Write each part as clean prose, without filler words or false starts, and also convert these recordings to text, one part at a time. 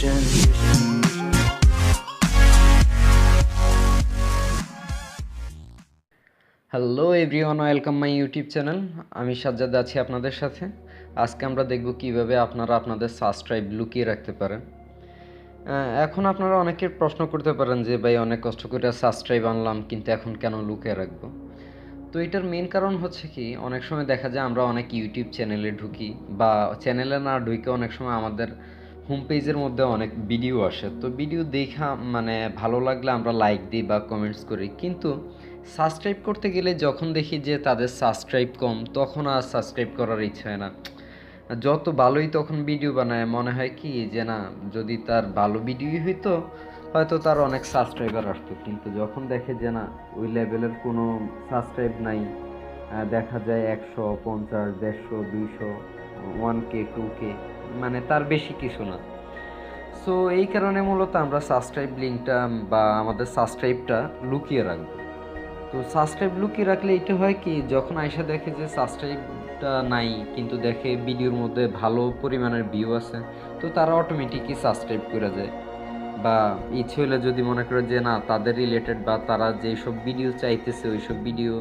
illusion. Hello everyone, welcome my YouTube channel. আমি সাজ্জাদ আছি আপনাদের সাথে। আজকে আমরা দেখব কিভাবে আপনারা আপনাদের সাবস্ক্রাইব লুকিয়ে রাখতে পারেন। এখন আপনারা অনেকে প্রশ্ন করতে পারেন যে ভাই অনেক কষ্ট করে সাবস্ক্রাইব আনলাম কিন্তু এখন কেন লুকিয়ে রাখবো। তো এটার মেন কারণ হচ্ছে কি, অনেক সময় দেখা যায় আমরা অনেক ইউটিউব চ্যানেলে ঢুকি বা চ্যানেলে না ঢুকে অনেক সময় আমাদের হোম পেজের মধ্যে অনেক ভিডিও আসে। তো ভিডিও দেখা মানে ভালো লাগলে আমরা লাইক দিই বা কমেন্টস করি, কিন্তু সাবস্ক্রাইব করতে গেলে যখন দেখি যে তাদের সাবস্ক্রাইব কম, তখন আর সাবস্ক্রাইব করার ইচ্ছা হয় না। যত ভালোই তখন ভিডিও বানায় মনে হয় কি যে না, যদি তার ভালো ভিডিওই হইতো হয়তো তার অনেক সাবস্ক্রাইবার আসতো, কিন্তু যখন দেখে যে না ওই লেভেলের কোনো সাবস্ক্রাইব নাই, দেখা যায় 150, 150, 200, 1K, 2K, মানে তার বেশি কিছু না। সো এই কারণে মূলত আমরা সাবস্ক্রাইব লিঙ্কটা বা আমাদের সাবস্ক্রাইবটা লুকিয়ে রাখবো। তো সাবস্ক্রাইব লুকিয়ে রাখলে এটা হয় কি, যখন আয়সা দেখে যে সাবস্ক্রাইবটা নাই কিন্তু দেখে ভিডিওর মধ্যে ভালো পরিমাণের ভিউ আছে, তো তারা অটোমেটিকই সাবস্ক্রাইব করে যায়। বা ইচ্ছে হলে যদি মনে করে যে না তাদের রিলেটেড বা তারা যেসব ভিডিও চাইতেছে ওইসব ভিডিও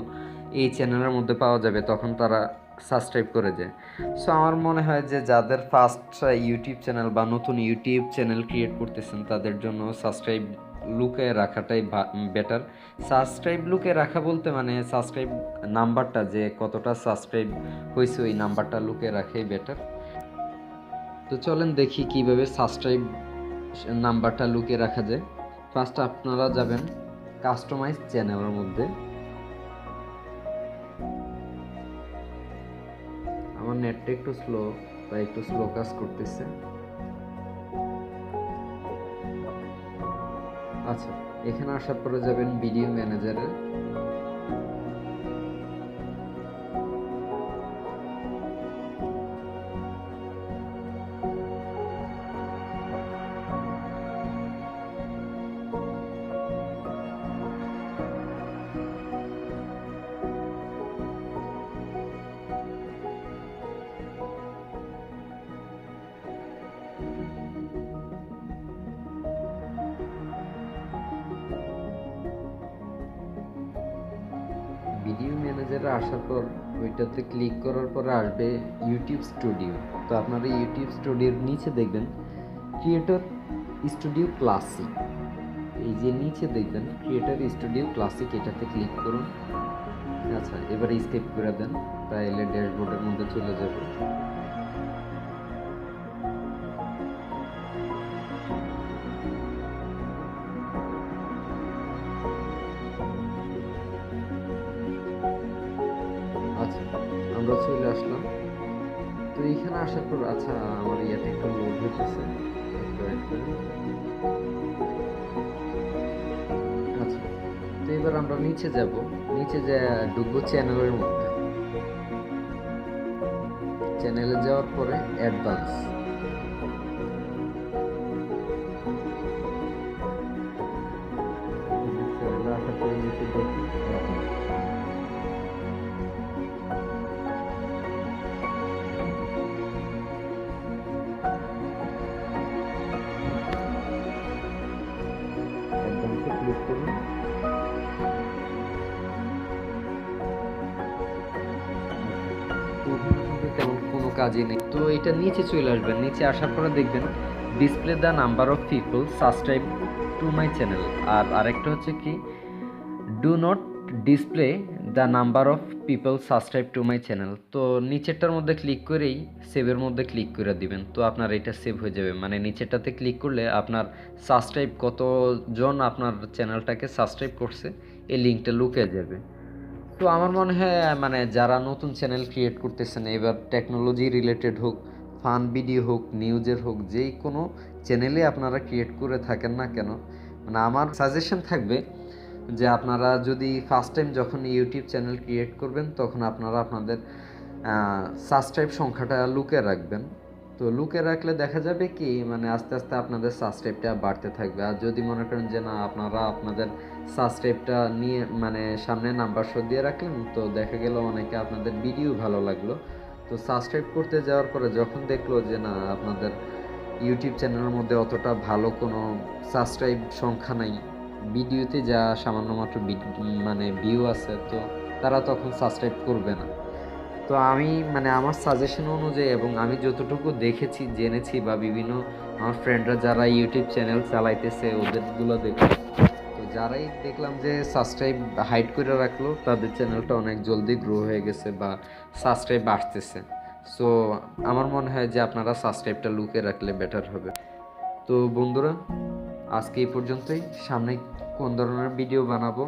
এই চ্যানেলের মধ্যে পাওয়া যাবে, তখন তারা সাবস্ক্রাইব করে যায়। সো আমার মনে হয় যে যাদের ফার্স্ট ইউটিউব চ্যানেল বা নতুন ইউটিউব চ্যানেল ক্রিয়েট করতেছেন তাদের জন্য সাবস্ক্রাইব লুকিয়ে রাখাটাই বেটার। সাবস্ক্রাইব লুকিয়ে রাখা বলতে মানে সাবস্ক্রাইব নাম্বারটা, যে কতটা সাবস্ক্রাইব হয়েছে ওই নাম্বারটা লুকিয়ে রাখাই বেটার। তো চলেন দেখি কিভাবে সাবস্ক্রাইব নাম্বারটা লুকিয়ে রাখা যায়। ফার্স্ট আপনারা যাবেন কাস্টমাইজ চ্যানেলের মধ্যে। আমার নেটটা একটু স্লো, তাই একটু স্লো কাজ করতেছে। আচ্ছা, এখানে আসার পরে যাবেন ভিডিও ম্যানেজারে। ভিডিও ম্যানেজারে আসার পর ওইটাতে ক্লিক করার পরে আসবে ইউটিউব স্টুডিও। তো আপনারা ইউটিউব স্টুডিওর নিচে দেখবেন ক্রিয়েটর স্টুডিও ক্লাসিক। এই যে নিচে দেখবেন ক্রিয়েটর স্টুডিও ক্লাসিক, এটাতে ক্লিক করুন। আচ্ছা, এবারে স্কিপ করে দেন, তাইলে ড্যাশবোর্ডের মধ্যে চলে যাবে। আচ্ছা, আমরা চলে আসলাম। তো এইখানে আসার পর আচ্ছা আমার ইয়াতে একটু লোড হইতেছে, একটু wait করেন। আচ্ছা, তো এবার আমরা নিচে যাব, নিচে যা ঢুকবো চ্যানেলের মধ্যে। চ্যানেলে যাওয়ার পরে অ্যাডভান্স, চ্যানেলে আসার পরে নিচে দেখি অ্যাডভান্সে ক্লিক করুন। তেমন কোনো কাজই নেই, তো এটা নিচে চলে আসবেন। নিচে আসার পরে দেখবেন display the number of people subscribe to my channel, আর আরেকটা হচ্ছে কি do not display the number of people subscribe to my channel. তো নিচেরটার মধ্যে ক্লিক করেই সেভের মধ্যে ক্লিক করে দিবেন, তো আপনার এটা সেভ হয়ে যাবে। মানে নিচেরটাতে ক্লিক করলে আপনার সাবস্ক্রাইব কতজন আপনার চ্যানেলটাকে সাবস্ক্রাইব করছে এই লিঙ্কটা লুকিয়ে যাবে। তো আমার মনে হয় মানে যারা নতুন চ্যানেল ক্রিয়েট করতেছেন, এবার টেকনোলজি রিলেটেড হোক, ফান ভিডিও হোক, নিউজের হোক, যেই কোনো চ্যানেলে আপনারা ক্রিয়েট করে থাকেন না কেন, মানে আমার সাজেশন থাকবে যে আপনারা যদি ফার্স্ট টাইম যখন ইউটিউব চ্যানেল ক্রিয়েট করবেন তখন আপনারা আপনাদের সাবস্ক্রাইব সংখ্যাটা লুকিয়ে রাখবেন। তো লুকিয়ে রাখলে দেখা যাবে কি মানে আস্তে আস্তে আপনাদের সাবস্ক্রাইবটা বাড়তে থাকবে। আর যদি মনে করেন যে না আপনারা আপনাদের সাবস্ক্রাইবটা নিয়ে মানে সামনে নাম্বার শো দিয়ে রাখলেন, তো দেখা গেল অনেকে আপনাদের ভিডিও ভালো লাগলো, তো সাবস্ক্রাইব করতে যাওয়ার পরে যখন দেখলো যে না আপনাদের ইউটিউব চ্যানেলের মধ্যে অতটা ভালো কোনো সাবস্ক্রাইব সংখ্যা নাই, ভিডিওতে যা সামান্য মাত্র মানে ভিউ আছে, তো তারা তখন সাবস্ক্রাইব করবে না। তো আমি মানে আমার সাজেশন অনুযায়ী এবং আমি যতটুকু দেখেছি জেনেছি বা বিভিন্ন আমার ফ্রেন্ডরা যারা ইউটিউব চ্যানেল চালাইতেছে ওদেরগুলো দেখে, তো যারাই দেখলাম যে সাবস্ক্রাইব হাইড করে রাখলো তাদের চ্যানেলটা অনেক জলদি গ্রো হয়ে গেছে বা সাবস্ক্রাইব আসতেছে। সো আমার মনে হয় যে আপনারা সাবস্ক্রাইবটা লুকিয়ে রাখলে বেটার হবে। তো বন্ধুরা, আজকে এই পর্যন্তই। সামনে কোন ধরনের ভিডিও বানাবো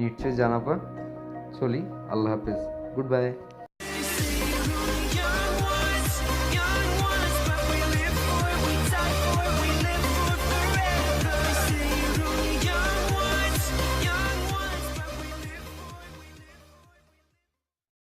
নিশ্চয়ই জানাবা। চলি, আল্লাহ হাফেজ, গুড বাই।